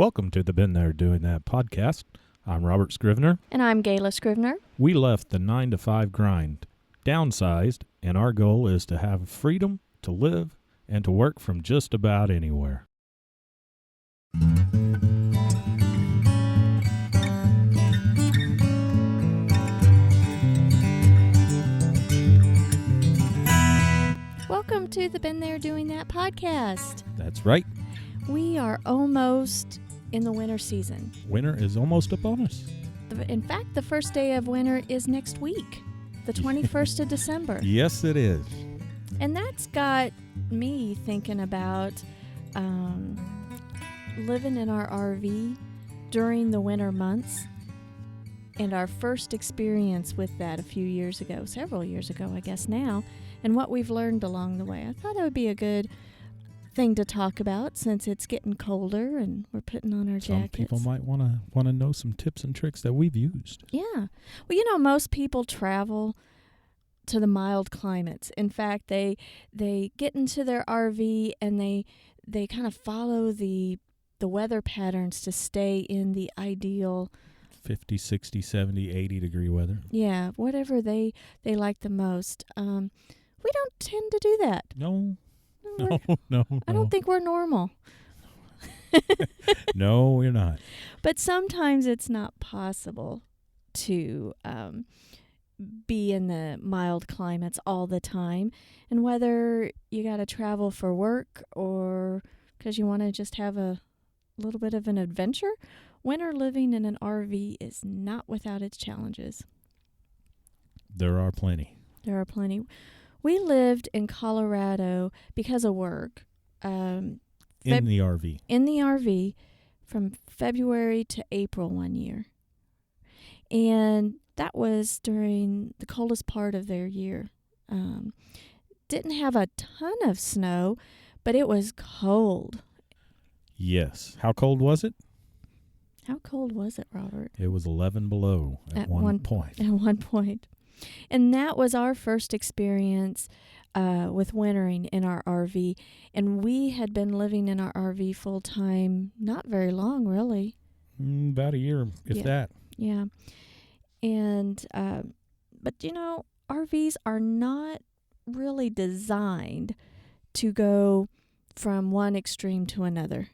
Welcome to the Been There Doing That podcast. I'm Robert Scrivener. And I'm Gayla Scrivener. We left the 9-to-5 grind, downsized, and our goal is to have freedom to live and to work from just about anywhere. Welcome to the Been There Doing That podcast. That's right. We are almost in the winter season. Winter is almost upon us. In fact, the first day of winter is next week, the 21st of December. Yes, it is. And that's got me thinking about living in our RV during the winter months and our first experience with that a few years ago, several years ago, I guess now, and what we've learned along the way. I thought it would be a good thing to talk about since it's getting colder and we're putting on our jackets. Some people might want to know some tips and tricks that we've used. Yeah. Well, most people travel to the mild climates. In fact, they get into their RV and they kind of follow the weather patterns to stay in the ideal 50, 60, 70, 80 degree weather. Yeah, whatever they like the most. We don't tend to do that. No. I don't think we're normal. No, we're not. But sometimes it's not possible to be in the mild climates all the time. And whether you got to travel for work or because you want to just have a little bit of an adventure, winter living in an RV is not without its challenges. There are plenty. We lived in Colorado because of work. In the RV. In the RV from February to April one year. And that was during the coldest part of their year. Didn't have a ton of snow, but it was cold. Yes. How cold was it? How cold was it, Robert? It was 11 below at one point. At one point. And that was our first experience with wintering in our RV. And we had been living in our RV full time, not very long, really. About a year, if that. Yeah. And, but RVs are not really designed to go from one extreme to another.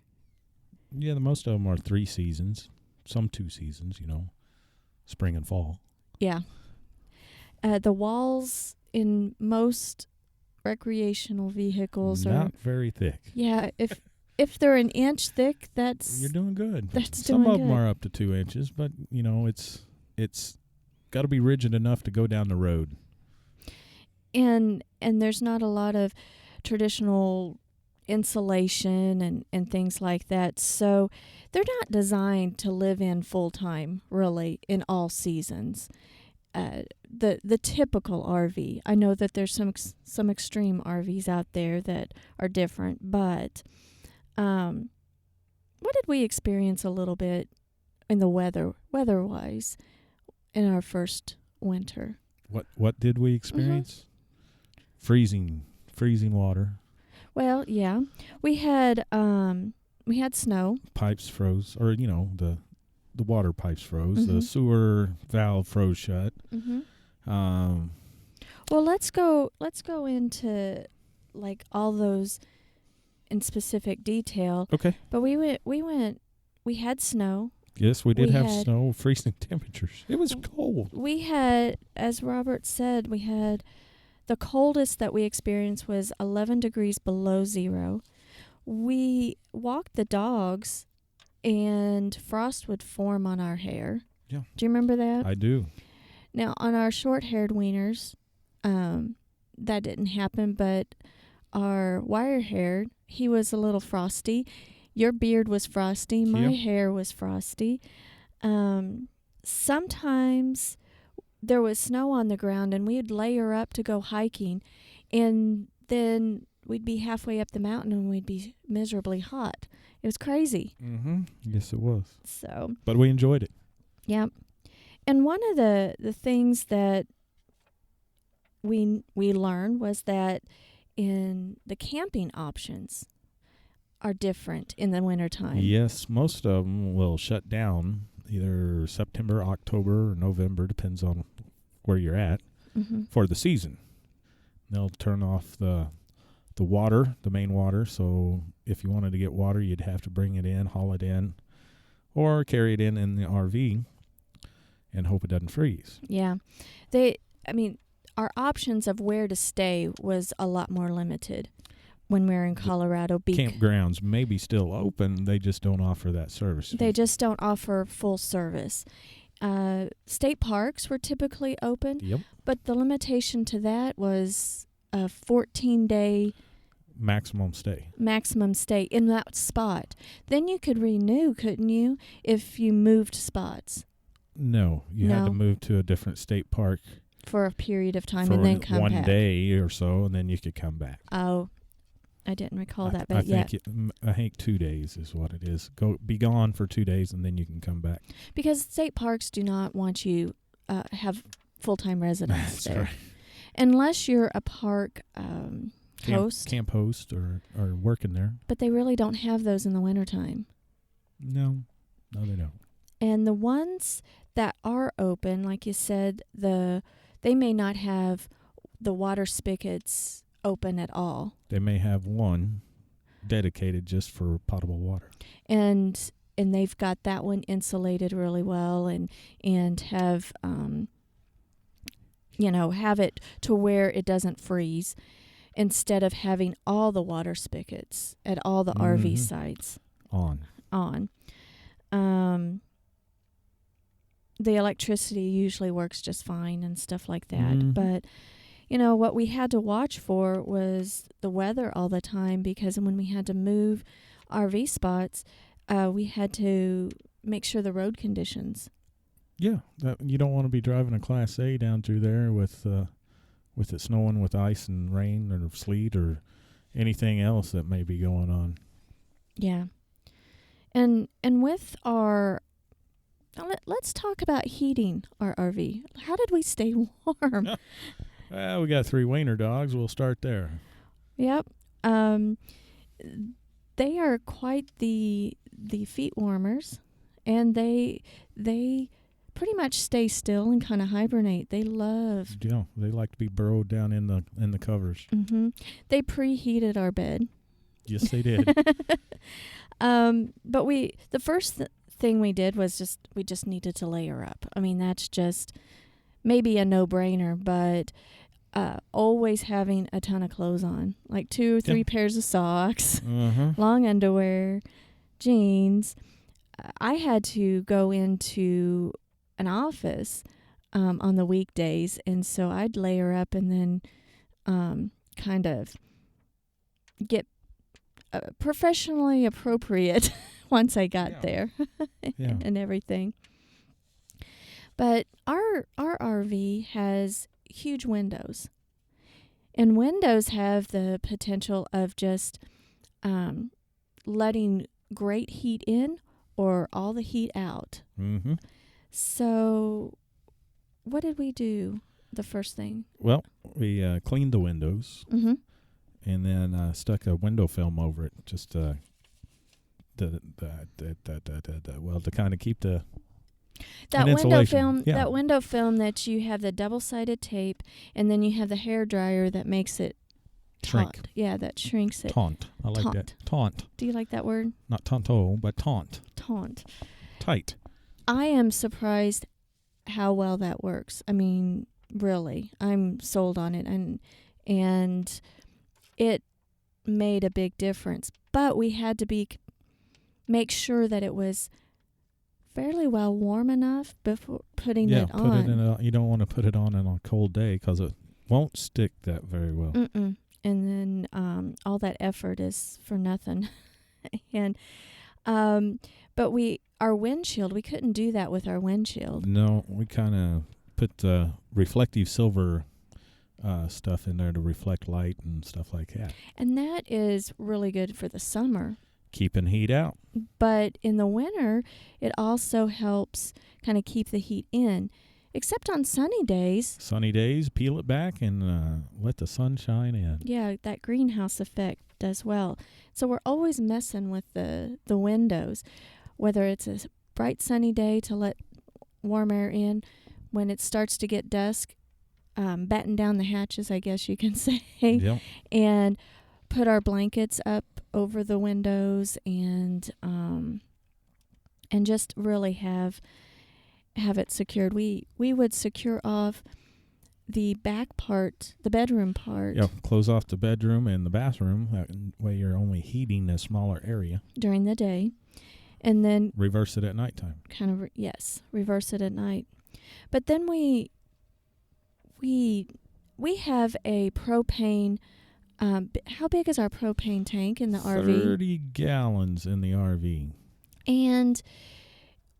Yeah, the most of them are 3 seasons, some 2 seasons, spring and fall. Yeah. The walls in most recreational vehicles are not very thick. Yeah, if they're an inch thick, you're doing good. Some of them are up to 2 inches, but it's got to be rigid enough to go down the road. And there's not a lot of traditional insulation and things like that, so they're not designed to live in full time, really, in all seasons. The typical RV. I know that there's some extreme RVs out there that are different, but what did we experience a little bit in the weather-wise in our first winter? What did we experience? Mm-hmm. Freezing water. Well, yeah, we had snow. Pipes froze, or the water pipes froze. Mm-hmm. The sewer valve froze shut. Mm-hmm. Well, let's go into like all those in specific detail. Okay. But we had snow. Yes, we did have snow, freezing temperatures. It was cold. We had, as Robert said, the coldest that we experienced was 11 degrees below zero. We walked the dogs and frost would form on our hair. Yeah. Do you remember that? I do. Now, on our short-haired wieners, that didn't happen, but our wire-haired, he was a little frosty. Your beard was frosty. My hair was frosty. Sometimes there was snow on the ground, and we'd layer up to go hiking, and then we'd be halfway up the mountain, and we'd be miserably hot. It was crazy. Mm-hmm. Yes, it was. So, but we enjoyed it. Yeah. And one of the things that we learned was that in the camping options, are different in the wintertime. Yes, most of them will shut down either September, October, or November, depends on where you're at, for the season. They'll turn off the water, the main water. So if you wanted to get water, you'd have to bring it in, haul it in, or carry it in the RV and hope it doesn't freeze. Yeah. Our options of where to stay was a lot more limited when we were in Colorado. Campgrounds may be still open. They just don't offer that service. They just don't offer full service. State parks were typically open, Yep. but the limitation to that was a 14-day Maximum stay in that spot. Then you could renew, couldn't you, if you moved spots No, you had to move to a different state park for a period of time for and then come back. 1 day or so, and then you could come back. Oh, I didn't recall that, but I think 2 days is what it is. Be gone for 2 days, and then you can come back. Because state parks do not want you have full-time residents there. Right. Unless you're a park host. Camp host or working there. But they really don't have those in the wintertime. No, they don't. And the ones that are open, like you said, they may not have the water spigots open at all. They may have one dedicated just for potable water. And they've got that one insulated really well and have have it to where it doesn't freeze instead of having all the water spigots at all the RV sites on. The electricity usually works just fine and stuff like that. But, what we had to watch for was the weather all the time, because when we had to move RV spots, we had to make sure the road conditions. Yeah, you don't want to be driving a Class A down through there with it snowing with ice and rain or sleet or anything else that may be going on. Yeah. And with our... Let's talk about heating our RV. How did we stay warm? We got 3 wiener dogs. We'll start there. Yep. They are quite the feet warmers, and they pretty much stay still and kind of hibernate. They love. Yeah, they like to be burrowed down in the covers. They preheated our bed. Yes, they did. But the first thing we did was we just needed to layer up. I mean, that's just maybe a no-brainer, but always having a ton of clothes on, like 2 or 3 pairs of socks, long underwear, jeans. I had to go into an office on the weekdays, and so I'd layer up and then kind of get professionally appropriate once I got there and everything. But our RV has huge windows, and windows have the potential of just letting great heat in or all the heat out. So what did we do the first thing? Well, we cleaned the windows and then stuck a window film over it, just to kind of keep the window film. Yeah. That window film that you have the double-sided tape, and then you have the hair dryer that makes it shrink. Taunt. Yeah, that shrinks it. Taunt. I like that. Taunt. Do you like that word? Not tonto, but taunt. Taunt. Tight. I am surprised how well that works. I mean, really, I'm sold on it, and it made a big difference. But we had to make sure that it was fairly well warm enough before putting it on. You don't want to put it on a cold day because it won't stick that very well. And then all that effort is for nothing. And but our windshield, we couldn't do that with our windshield. No, we kind of put the reflective silver stuff in there to reflect light and stuff like that. And that is really good for the summer. Keeping heat out. But in the winter, it also helps kind of keep the heat in. except on sunny days. Sunny days, peel it back and let the sun shine in. Yeah, that greenhouse effect does well. So we're always messing with the windows, whether it's a bright sunny day to let warm air in. When it starts to get dusk, batten down the hatches, I guess you can say, Yep. and put our blankets up over the windows and just really have it secured. We would secure off the back part, the bedroom part. Yeah, close off the bedroom and the bathroom. That way you're only heating a smaller area. During the day. And then reverse it at nighttime. Reverse it at night. But then we have a propane. How big is our propane tank in the RV? 30 gallons in the RV. And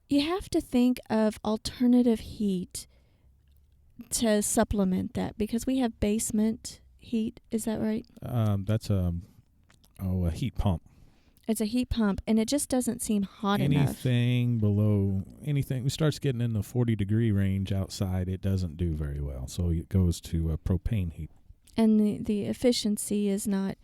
you have to think of alternative heat to supplement that, because we have basement heat. Is that right? That's a heat pump. It's a heat pump, and it just doesn't seem hot enough. Anything it starts getting in the 40-degree range outside, it doesn't do very well. So it goes to propane heat. And the efficiency is not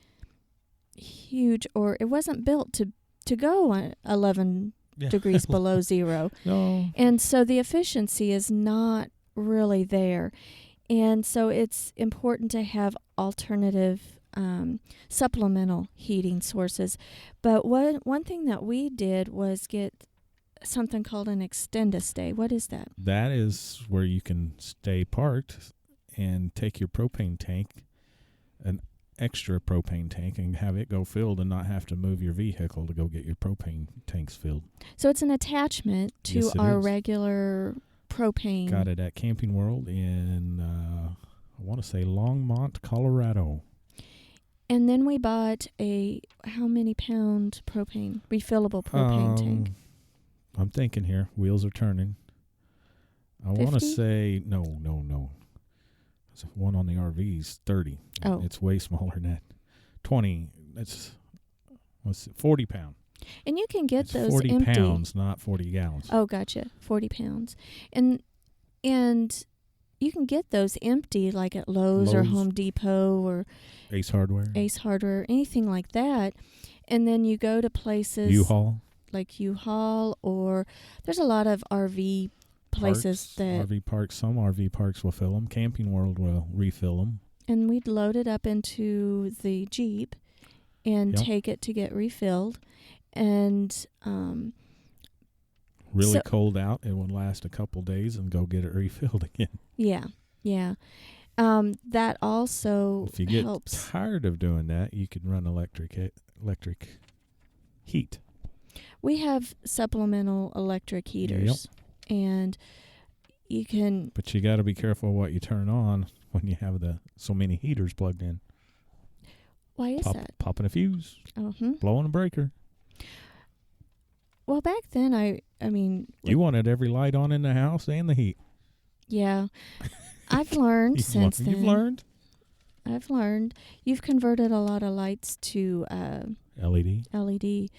huge, or it wasn't built to go on 11 degrees below zero. No. And so the efficiency is not really there. And so it's important to have alternative supplemental heating sources. But one thing that we did was get something called an extend-a-stay. What is that? That is where you can stay parked and take your propane tank, an extra propane tank, and have it go filled and not have to move your vehicle to go get your propane tanks filled. So it's an attachment to our regular propane. Got it at Camping World in, I want to say Longmont, Colorado. And then we bought a how many pound refillable propane tank? I'm thinking here. Wheels are turning. I want to say, no. There's one on the RVs, 30. Oh. It's way smaller than that. 20. That's 40 pound. And you can get those 40 empty. pounds, not 40 gallons. Oh, gotcha. 40 pounds. And you can get those empty, like at Lowe's or Home Depot or Ace Hardware, anything like that. And then you go to places U-Haul, like U-Haul, or there's a lot of RV places RV parks. Some RV parks will fill them. Camping World will refill them. And we'd load it up into the Jeep and take it to get refilled. And really cold out, it would last a couple days and go get it refilled again. Yeah. That also if you get helps. Tired of doing that, you can run electric heat. We have supplemental electric heaters. Yep. And you can... But you got to be careful what you turn on when you have so many heaters plugged in. Why is that? Popping a fuse. Uh-huh. Blowing a breaker. Well, back then, I mean... You wanted every light on in the house and the heat. Yeah. I've learned since then. You've learned? I've learned. You've converted a lot of lights to... LED.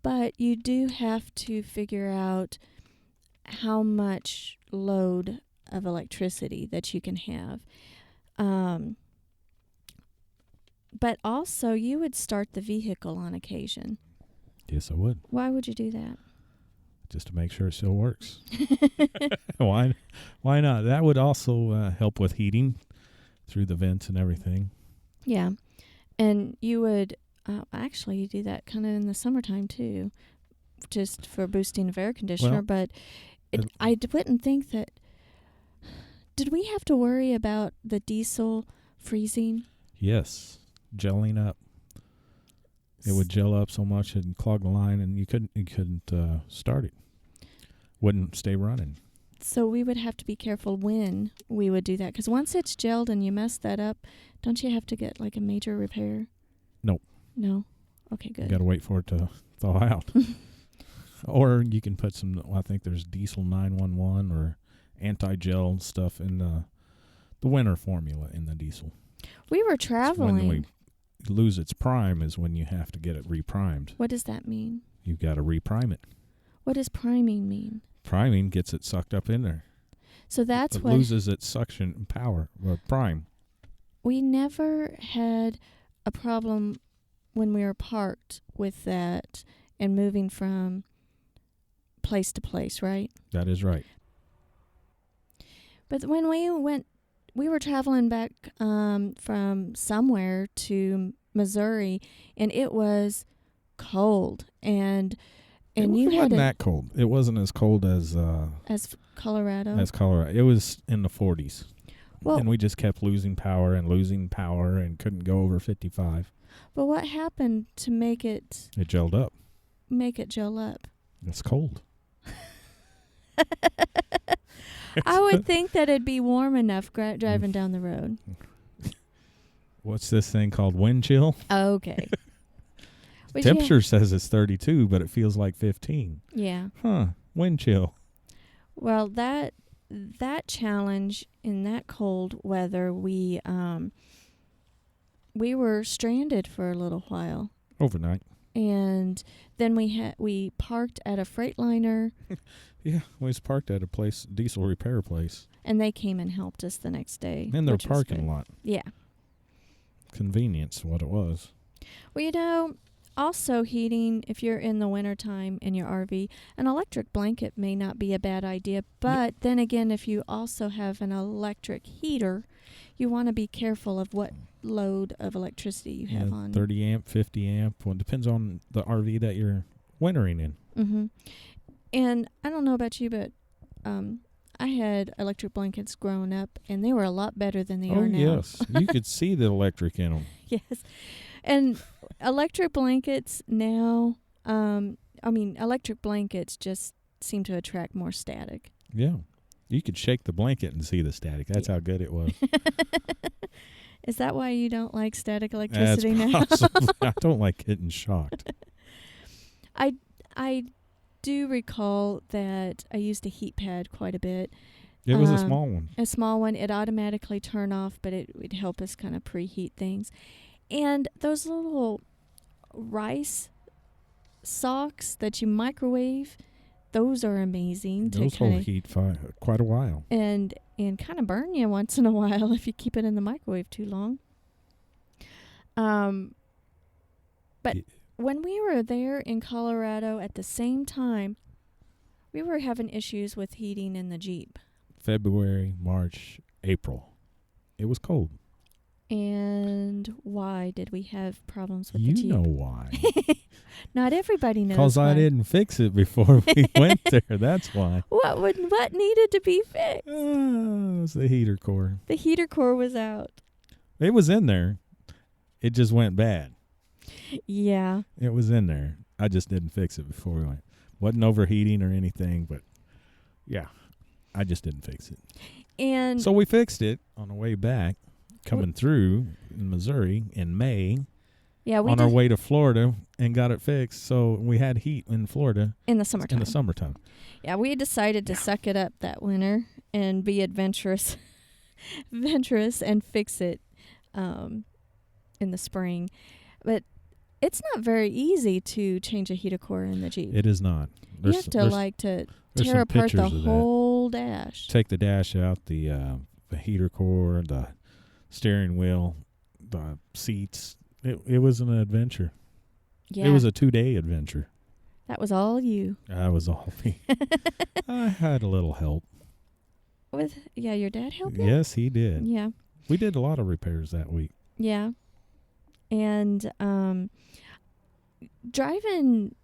But you do have to figure out how much load of electricity that you can have. But also, you would start the vehicle on occasion. Yes, I would. Why would you do that? Just to make sure it still works. Why not? That would also help with heating through the vents and everything. Yeah. And you would actually you do that kind of in the summertime too, just for boosting of air conditioner. But I wouldn't think that... Did we have to worry about the diesel freezing? Yes. Gelling up. It would gel up so much and clog the line, and you couldn't start it. Wouldn't stay running. So we would have to be careful when we would do that, because once it's gelled and you mess that up, don't you have to get like a major repair? Nope. No? Okay, good. You got to wait for it to thaw out. Or you can put some, I think there's diesel 911 or anti-gel stuff in the winter formula in the diesel. We were traveling. When we lose its prime is when you have to get it reprimed. What does that mean? You've got to reprime it. What does priming mean? Priming gets it sucked up in there. So that's it what loses its suction power, prime. we never had a problem when we were parked with that and moving from place to place, right? That is right. But when we were traveling back from somewhere to Missouri, and it was cold, and It you wasn't had that cold. It wasn't as cold as Colorado. It was in the 40s. Well, and we just kept losing power and couldn't go over 55. but what happened to make it It gelled up. gel up? It's cold. I would think that it'd be warm enough driving down the road. What's this thing called? Wind chill? Okay. But Temperature says it's 32, but it feels like 15. Yeah. Huh. Wind chill. Well, that challenge in that cold weather, we were stranded for a little while. Overnight. And then we parked at a Freightliner. Yeah, we was parked at a diesel repair place. And they came and helped us the next day. In their parking lot. Yeah. Convenience, what it was. Well, also heating, if you're in the wintertime in your RV, an electric blanket may not be a bad idea. But then again, if you also have an electric heater, you want to be careful of what load of electricity you have on. 30 amp, 50 amp. Well, it depends on the RV that you're wintering in. Mm-hmm. And I don't know about you, but I had electric blankets growing up, and they were a lot better than they are now. Oh, yes. You could see the electric in them. Yes. And electric blankets now, electric blankets just seem to attract more static. Yeah. You could shake the blanket and see the static. That's how good it was. Is that why you don't like static electricity That's now? possible. I don't like getting shocked. I do recall that I used a heat pad quite a bit. It was a small one. A small one. It automatically turn off, but it would help us kind of preheat things. And those little rice socks that you microwave, those are amazing. Those hold heat for quite a while. And kind of burn you once in a while if you keep it in the microwave too long. But when we were there in Colorado at the same time, we were having issues with heating in the Jeep. February, March, April. It was cold. And why did we have problems with the Jeep? You know why. Not everybody knows. Because I didn't fix it before we went there. That's why. What needed to be fixed? It was the heater core. The heater core was out. It was in there. It just went bad. Yeah. It was in there. I just didn't fix it before we went. Wasn't overheating or anything, but yeah, I just didn't fix it. And so we fixed it on the way back, coming through in Missouri in May. Yeah, we on our way to Florida and got it fixed. So we had heat in Florida in the summertime. Yeah, we decided to suck it up that winter and be adventurous and fix it in the spring. But it's not very easy to change a heater core in the Jeep. It is not. You have to tear apart the whole dash. Take the dash out, the heater core, the steering wheel, the seats. It was an adventure. Yeah. It was a 2-day adventure. That was all you. That was all me. I had a little help. Your dad helped you? Yes, he did. Yeah. We did a lot of repairs that week. Yeah. And driving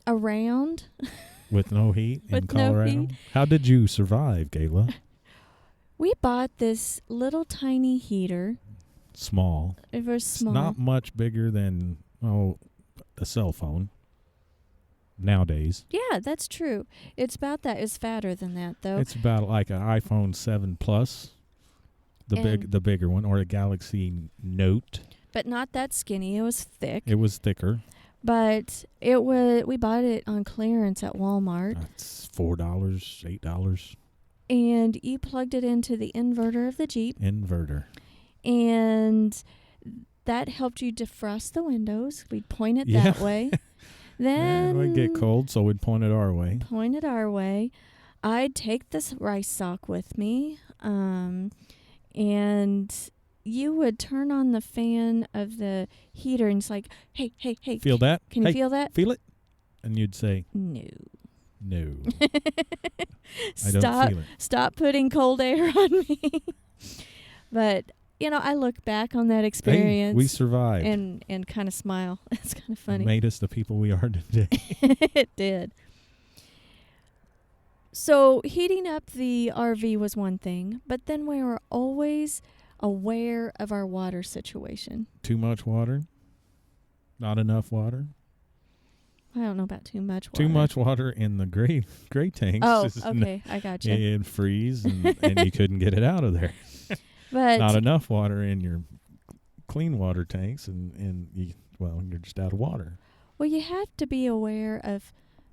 around with no heat in Colorado. No heat. How did you survive, Gayla? We bought this little tiny heater. Small. It was small. It's not much bigger than a cell phone nowadays. Yeah, that's true. It's about that. It's fatter than that, though. It's about like an iPhone 7 Plus, the bigger one, or a Galaxy Note. But not that skinny. It was thick. It was thicker. But we bought it on clearance at Walmart. That's $4, $8. And you plugged it into the inverter of the Jeep. Inverter. And that helped you defrost the windows. We'd point it that way. Then it would get cold, so we'd point it our way. I'd take this rice sock with me, and you would turn on the fan of the heater, and it's like, hey, Feel that? Can you feel that? Feel it? And you'd say, No. I don't feel it. Stop putting cold air on me. But, I look back on that experience. Hey, we survived. And kind of smile. It's kind of funny. It made us the people we are today. It did. So heating up the RV was one thing, but then we were always aware of our water situation. Too much water? Not enough water? I don't know about too much water. Too much water in the gray tanks. Oh, okay. I got you. It'd freeze, and you couldn't get it out of there. But not enough water in your clean water tanks, and you're just out of water. Well, you have to be aware of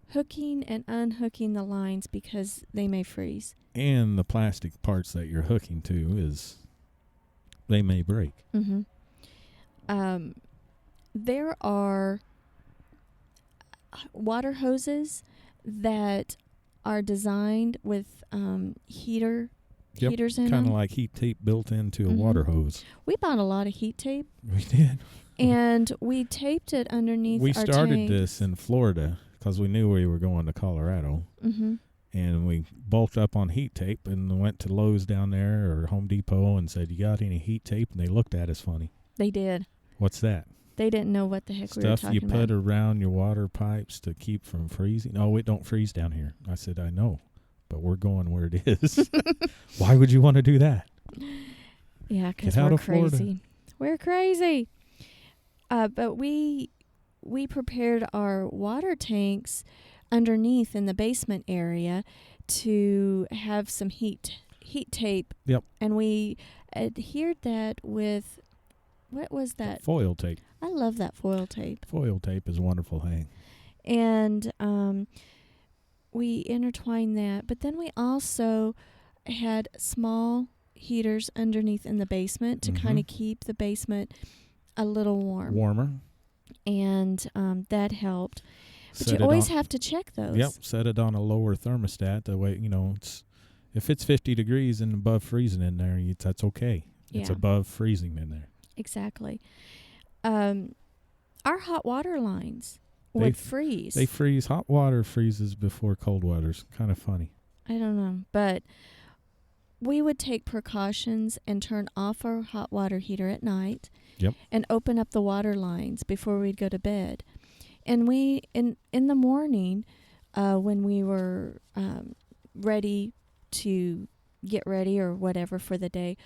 hooking and unhooking the lines because they may freeze. And the plastic parts that you're hooking to they may break. Mm-hmm. There are water hoses that are designed with heaters in them. Kind of like heat tape built into a water hose. We bought a lot of heat tape. We did. And we taped it underneath our tanks. We started this in Florida because we knew we were going to Colorado. Mm-hmm. And we bulked up on heat tape and went to Lowe's down there or Home Depot and said, "You got any heat tape?" And they looked at us funny. They did. What's that? They didn't know what the heck we were talking about. Stuff you put around your water pipes to keep from freezing. Oh, it don't freeze down here. I said, I know, but we're going where it is. Why would you want to do that? Yeah, because we're crazy. Florida. We're crazy. But we prepared our water tanks underneath in the basement area to have some heat tape. Yep. And we adhered that with, what was that? Foil tape. I love that foil tape. Foil tape is a wonderful thing. And we intertwined that. But then we also had small heaters underneath in the basement to kind of keep the basement a little warmer. And that helped. But you always have to check those. Yep, set it on a lower thermostat. That way, if it's 50 degrees and above freezing in there, that's okay. Yeah. It's above freezing in there. Exactly. Our hot water lines would freeze. They freeze. Hot water freezes before cold water's kind of funny. I don't know. But we would take precautions and turn off our hot water heater at night. Yep. And open up the water lines before we'd go to bed. And we, in the morning, when we were ready to get ready or whatever for the day,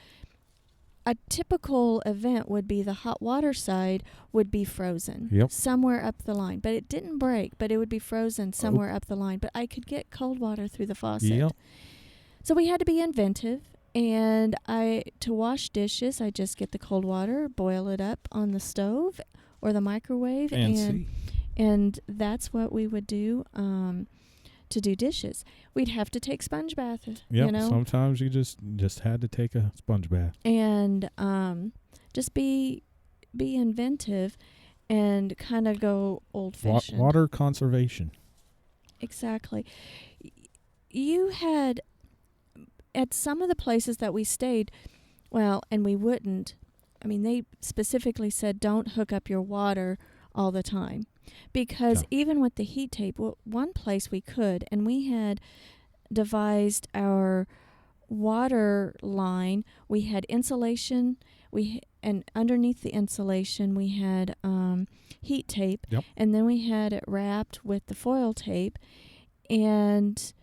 a typical event would be the hot water side would be frozen somewhere up the line. But it didn't break, but it would be frozen somewhere up the line. But I could get cold water through the faucet. Yep. So we had to be inventive. And to wash dishes, I just get the cold water, boil it up on the stove or the microwave. And that's what we would do to do dishes. We'd have to take sponge baths. Yep, sometimes you just had to take a sponge bath. And just be inventive and kind of go old-fashioned. Water conservation. Exactly. You had, at some of the places that we stayed, and we wouldn't, they specifically said don't hook up your water all the time. Because even with the heat tape, one place we could, and we had devised our water line. We had insulation, and underneath the insulation we had heat tape, and then we had it wrapped with the foil tape. And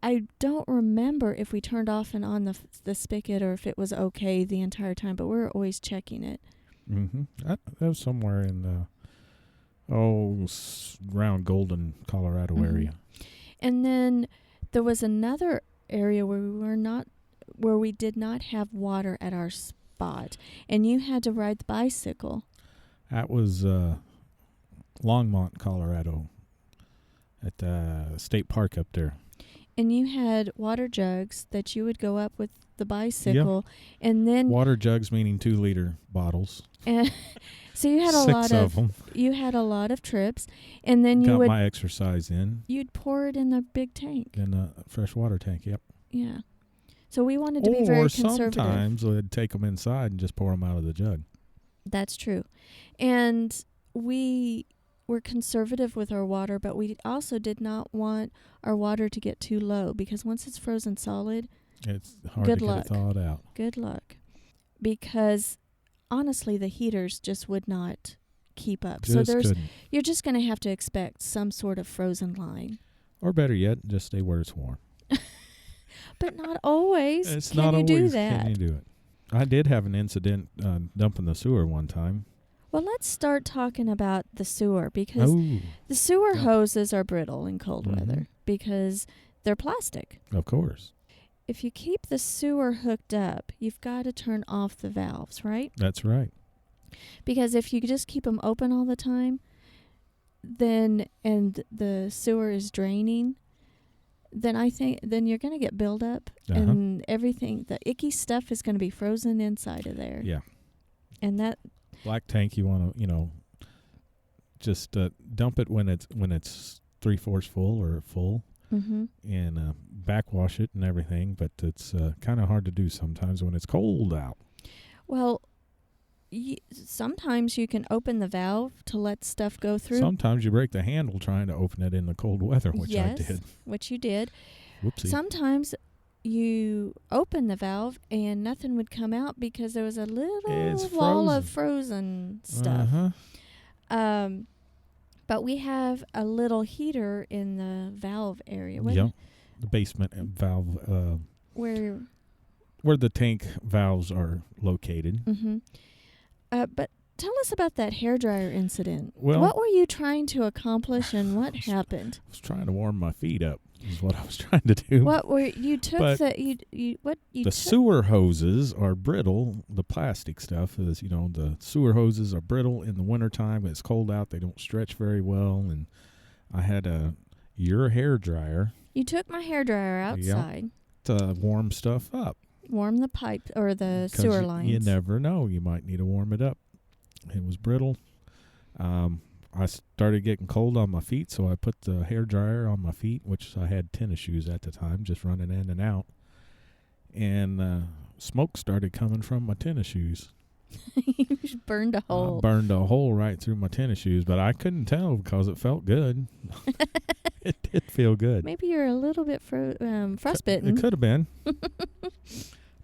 I don't remember if we turned off and on the spigot or if it was okay the entire time, but we were always checking it. Mm-hmm. That was somewhere in around Golden, Colorado area. And then there was another area where we did not have water at our spot, and you had to ride the bicycle. That was Longmont, Colorado, at the state park up there. And you had water jugs that you would go up with the bicycle, and then water jugs, meaning 2-liter bottles. And so you had you had a lot of trips, and then you got my exercise in. You'd pour it in the big tank. In a fresh water tank. Yep. Yeah. So we wanted to be very conservative. Or sometimes we'd take them inside and just pour them out of the jug. That's true, and we were conservative with our water, but we also did not want our water to get too low, because once it's frozen solid, it's hard to get it thawed out. Good luck, because honestly, the heaters just would not keep up. You're just going to have to expect some sort of frozen line. Or better yet, just stay where it's warm. But not always. Can you do it? I did have an incident dumping the sewer one time. Well, let's start talking about the sewer, because the sewer hoses are brittle in cold weather because they're plastic. Of course. If you keep the sewer hooked up, you've got to turn off the valves, right? That's right. Because if you just keep them open all the time, and the sewer is draining, then you're going to get buildup, and everything, the icky stuff is going to be frozen inside of there. Yeah. And that black tank, you want to, just dump it when it's 3/4 full or full, and backwash it and everything. But it's kind of hard to do sometimes when it's cold out. Well, sometimes you can open the valve to let stuff go through. Sometimes you break the handle trying to open it in the cold weather, which I did. Which you did. Whoopsie. Sometimes you open the valve and nothing would come out because there was a little wall of frozen stuff. But we have a little heater in the valve area. Yep. The basement valve. Where the tank valves are located. But tell us about that hairdryer incident. Well, what were you trying to accomplish, and what happened? I was trying to warm my feet up. Is what I was trying to do. What were you took but the sewer hoses are brittle. The plastic stuff is, the sewer hoses are brittle in the wintertime. It's cold out. They don't stretch very well. And I had your hairdryer. You took my hairdryer outside to warm stuff up. Warm the pipe or the sewer lines. You never know. You might need to warm it up. It was brittle. I started getting cold on my feet, so I put the hairdryer on my feet, which I had tennis shoes at the time, just running in and out. And smoke started coming from my tennis shoes. You burned a hole. I burned a hole right through my tennis shoes, but I couldn't tell because it felt good. It did feel good. Maybe you're a little bit frostbitten. It could have been.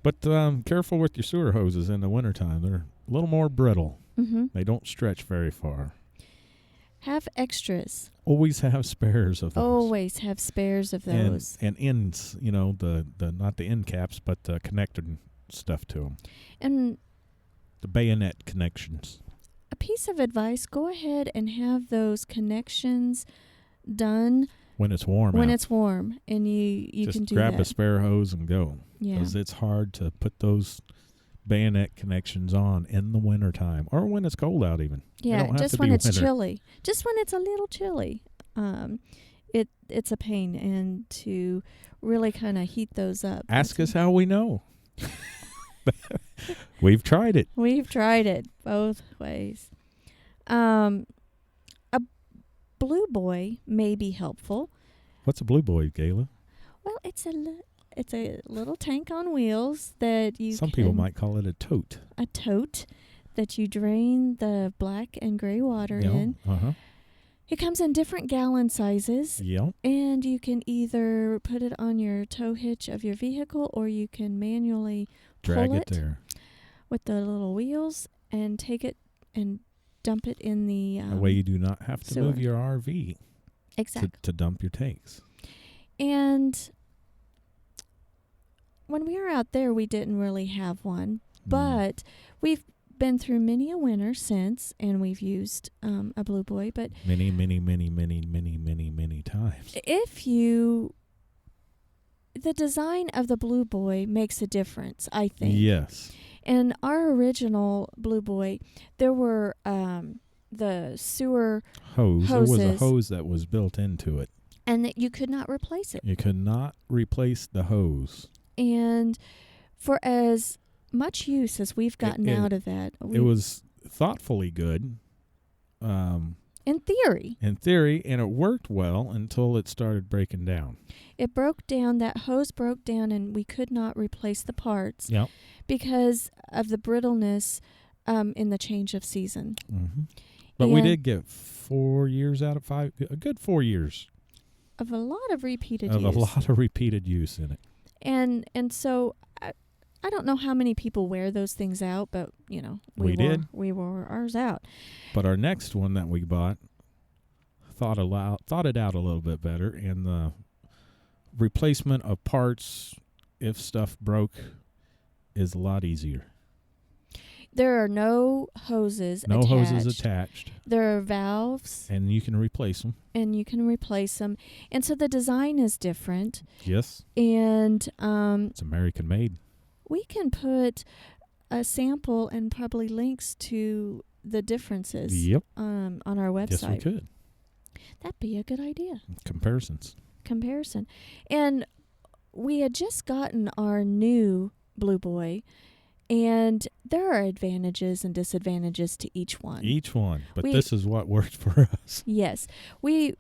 But careful with your sewer hoses in the wintertime. They're a little more brittle. They don't stretch very far. Have extras. Always have spares of those. Always have spares of those. And ends, the not the end caps, but the connector stuff to them. And the bayonet connections. A piece of advice, go ahead and have those connections done when it's warm. When it's warm, and you just can do that. Just grab a spare hose and go. Yeah. Because it's hard to put those bayonet connections on in the wintertime, or when it's cold out even. Yeah, just when it's chilly. Just when it's a little chilly. It's a pain, and to really kind of heat those up. Ask us how we know. We've tried it. We've tried it both ways. A Blue Boy may be helpful. What's a Blue Boy, Gayla? Well, it's a little tank on wheels that you Some people might call it a tote. A tote that you drain the black and gray water in. It comes in different gallon sizes. Yep. And you can either put it on your tow hitch of your vehicle, or you can manually drag it there with the little wheels and take it and dump it in the that way you do not have to sewer. Move your RV to dump your tanks. And when we were out there, we didn't really have one, but we've been through many a winter since, and we've used a Blue Boy, but many times. The design of the Blue Boy makes a difference, I think. Yes. And our original Blue Boy, there were the sewer hoses. There was a hose that was built into it. And that you could not replace it. You could not replace the hose. And for as much use as we've gotten out of that. It was thoughtfully good. In theory. In theory, and it worked well until it started breaking down. It broke down, that hose broke down, and we could not replace the parts because of the brittleness in the change of season. Mm-hmm. But we did get 4 years out of 5, a good 4 years. Of a lot of repeated use. Of a lot of repeated use in it. And so I don't know how many people wear those things out, but, we wore ours out. But our next one that we bought thought it out a little bit better, and the replacement of parts, if stuff broke, is a lot easier. There are no hoses attached. No hoses attached. There are valves. And you can replace them. And so the design is different. Yes. And it's American made. We can put a sample and probably links to the differences on our website. Yes, we could. That'd be a good idea. Comparison. And we had just gotten our new Blue Boy, and there are advantages and disadvantages to each one. But this is what worked for us. Yes. We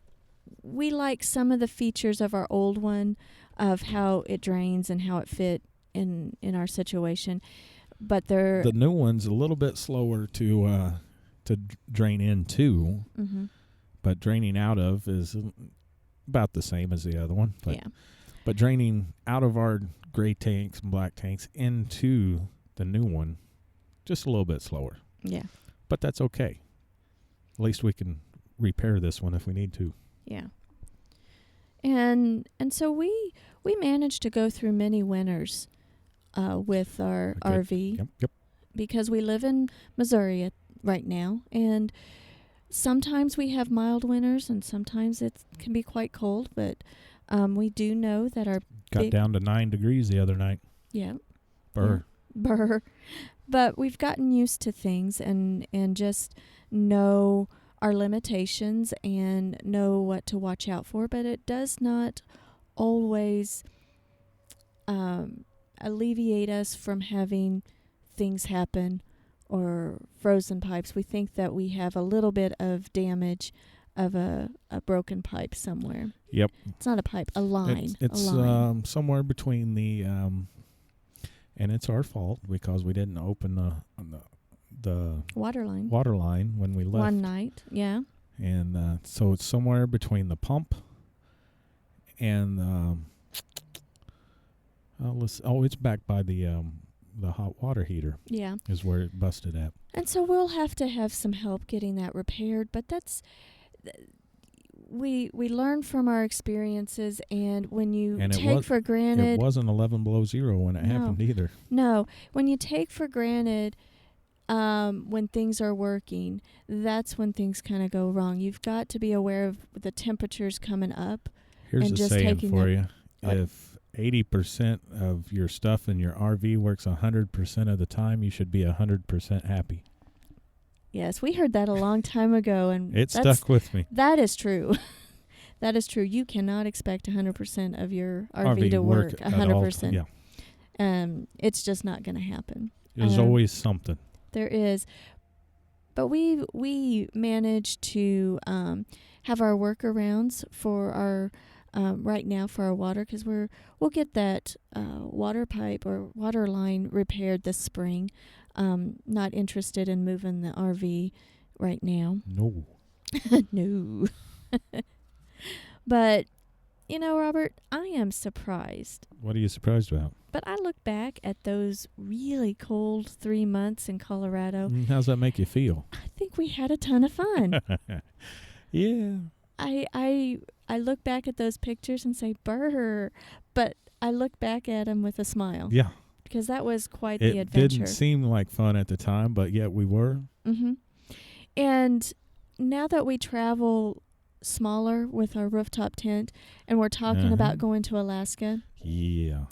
like some of the features of our old one, of how it drains and how it fit in our situation, but the new one's a little bit slower to drain into, but draining out of is about the same as the other one. But draining out of our gray tanks and black tanks into the new one, just a little bit slower. Yeah. But that's okay. At least we can repair this one if we need to. Yeah. And so we managed to go through many winters with our RV. Yep. Because we live in Missouri right now, and sometimes we have mild winters, and sometimes it can be quite cold. But we do know that our got down to 9 degrees the other night. Yeah. Brrr. Brrr. But we've gotten used to things and just know our limitations and know what to watch out for. But it does not always alleviate us from having things happen or frozen pipes. We think that we have a little bit of damage of a broken pipe somewhere. Yep. It's not a pipe, a line. It's a line. Somewhere between the and it's our fault because we didn't open the water line when we left one night. Yeah. And so it's somewhere between the pump and it's back by the hot water heater. Yeah. Is where it busted at. And so we'll have to have some help getting that repaired, but we learn from our experiences, and when you take for granted... It wasn't 11 below zero when it happened either. No. When you take for granted when things are working, that's when things kind of go wrong. You've got to be aware of the temperatures coming up. Here's and a just saying for you. If 80% of your stuff in your RV works 100% of the time, you should be 100% happy. Yes, we heard that a long time ago, and it stuck with me. That is true. That is true. You cannot expect 100% of your RV to work 100%. Yeah. It's just not going to happen. There's always something. There is. But we managed to have our workarounds for our right now for our water, because we'll get that water pipe or water line repaired this spring. Not interested in moving the RV right now. No. No. But, Robert, I am surprised. What are you surprised about? But I look back at those really cold 3 months in Colorado. How's that make you feel? I think we had a ton of fun. Yeah. I look back at those pictures and say, Brrr. But I look back at them with a smile. Yeah. Because that was quite the adventure. It didn't seem like fun at the time, but yet we were. Mm-hmm. And now that we travel smaller with our rooftop tent, and we're talking about going to Alaska. Yeah.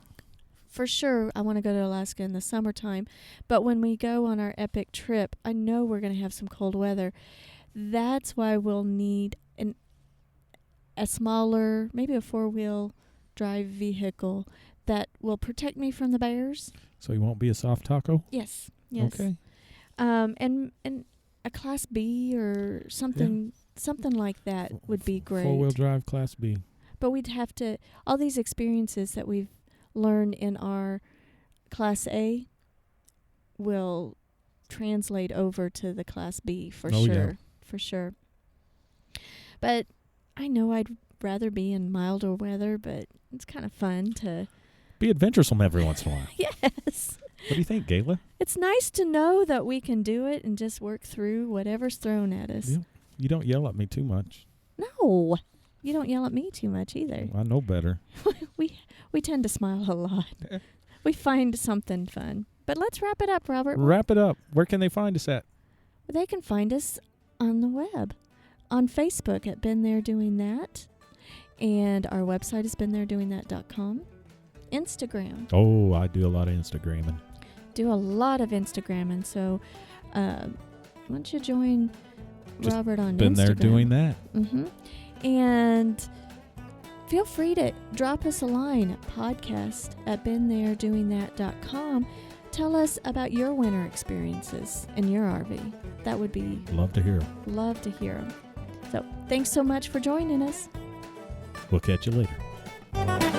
For sure, I want to go to Alaska in the summertime. But when we go on our epic trip, I know we're going to have some cold weather. That's why we'll need a smaller, maybe a 4-wheel drive vehicle that will protect me from the bears. So you won't be a soft taco? Yes. Okay. And a Class B or something like that would be great. 4-wheel drive Class B. But we'd have to, all these experiences that we've learned in our Class A will translate over to the Class B for sure. Yeah. For sure. But I know I'd rather be in milder weather, but it's kind of fun to be adventuresome every once in a while. Yes. What do you think, Gayla? It's nice to know that we can do it and just work through whatever's thrown at us. Yeah. You don't yell at me too much. No. You don't yell at me too much either. I know better. We tend to smile a lot. We find something fun. But let's wrap it up, Robert. Wrap it up. Where can they find us at? They can find us on the web. On Facebook at Been There Doing That. And our website is BeenThereDoingThat.com. Instagram. Oh, I do a lot of Instagramming. Do a lot of Instagramming. So why don't you join Just Robert on Been Instagram. There Doing That. Mm-hmm. And feel free to drop us a line at podcast at BeenThereDoingThat.com. Tell us about your winter experiences in your RV. That would be... Love to hear them. Love to hear them. So thanks so much for joining us. We'll catch you later.